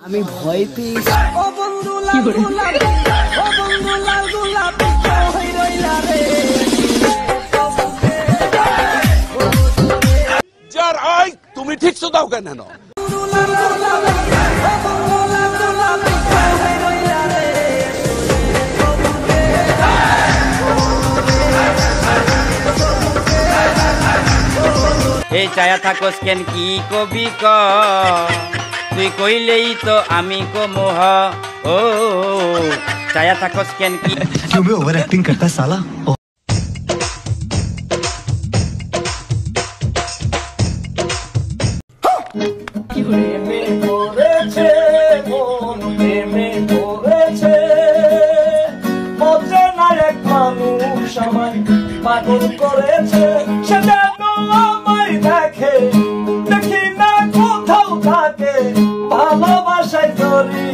আমি ভয় পেয়েছি। ও বন্ধু লাল গোলাপি, ও বন্ধু লাল গোলাপি হই রইলা রে। যার আই তুমি ঠিক তো দাও কেন? বন্ধু লাল গোলাপি, ও বন্ধু লাল গোলাপি হই রইলা রে। এই চায়া থাকোস কেন কি কবি ক তুই কইলেই তো আমি কমোহ ও চায়া থাকোস কেন কি क्यों बे ओवर एक्टिंग करता है साला। পাগল করেছে সে যেন আমায় দেখে দেখি না কোথাও থাকে ভালোবাসায় ধরি